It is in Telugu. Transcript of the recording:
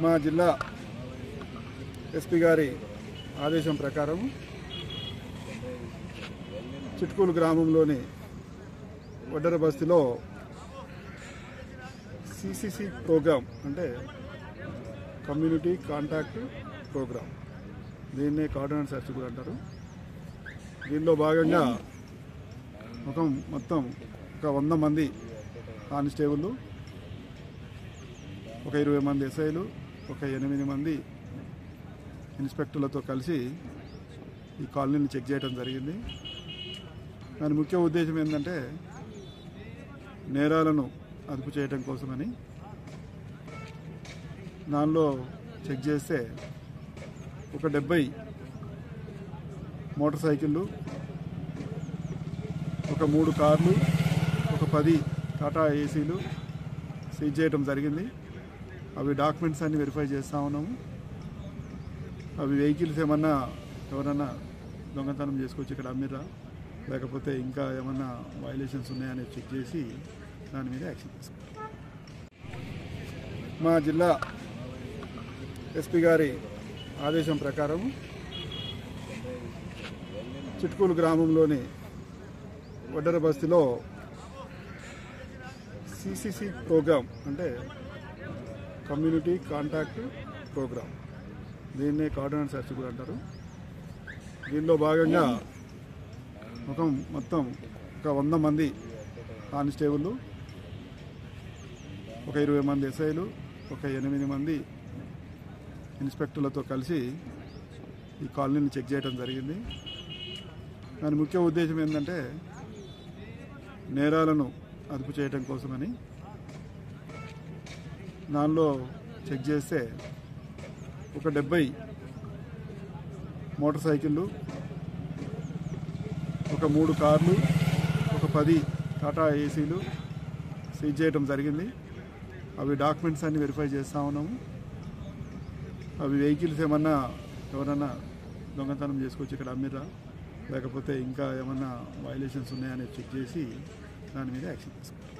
మా జిల్లా ఎస్పీ గారి ఆదేశం ప్రకారం చిట్కూలు గ్రామంలోని వడ్డర బస్తీలో సిసిసి ప్రోగ్రామ్ అంటే కమ్యూనిటీ కాంటాక్ట్ ప్రోగ్రామ్, దీన్నే కార్డినెన్స్ సెర్చ్ కూడా అంటారు. దీనిలో భాగంగా మొత్తం ఒక 100 మంది కానిస్టేబుళ్ళు, ఒక 20 మంది ఎస్ఐలు, ఒక 8 మంది ఇన్స్పెక్టర్లతో కలిసి ఈ కాలనీని చెక్ చేయడం జరిగింది. దాని ముఖ్య ఉద్దేశం ఏంటంటే నేరాలను అదుపు చేయడం కోసమని. దానిలో చెక్ చేస్తే ఒక 70 మోటార్ సైకిళ్ళు, ఒక 3 కార్లు, ఒక 10 టాటా ఏసీలు సీజ్ చేయడం జరిగింది. అవి డాక్యుమెంట్స్ అన్ని వెరిఫై చేస్తూ ఉన్నాము. అవి వెహికల్స్ ఏమన్నా ఎవరన్నా దొంగతనం చేసుకొచ్చి ఇక్కడ అమ్మిరా, లేకపోతే ఇంకా ఏమన్నా వైలేషన్స్ ఉన్నాయని చెక్ చేసి దాని మీద యాక్షన్ తీసుకుంటాం. మా జిల్లా ఎస్పీ గారి ఆదేశం ప్రకారం చిట్కూలు గ్రామంలోని వడ్డర బస్తీలో సిసిసి ప్రోగ్రామ్ అంటే కమ్యూనిటీ కాంటాక్ట్ ప్రోగ్రామ్, దీన్నే కార్డినెన్స్ సెర్చ్ కూడా అంటారు. దీనిలో భాగంగా మొత్తం ఒక 100 మంది కానిస్టేబుళ్ళు, ఒక 20 మంది ఎస్ఐలు, ఒక 8 మంది ఇన్స్పెక్టర్లతో కలిసి ఈ కాలనీని చెక్ చేయడం జరిగింది. దాని ముఖ్య ఉద్దేశం ఏంటంటే నేరాలను అదుపు చేయడం కోసమని. దానిలో చెక్ చేస్తే ఒక 70 మోటార్ సైకిళ్ళు, ఒక 3 కార్లు, ఒక 10 టాటా ఏసీలు సీజ్ చేయడం జరిగింది. అవి డాక్యుమెంట్స్ అన్ని వెరిఫై చేస్తూ ఉన్నాము. అవి వెహికల్స్ ఏమన్నా ఎవరన్నా దొంగతనం చేసుకొచ్చి ఇక్కడ అమ్మిరా, లేకపోతే ఇంకా ఏమన్నా వైలేషన్స్ ఉన్నాయని చెక్ చేసి దాని మీద యాక్షన్ తీసుకుంటాం.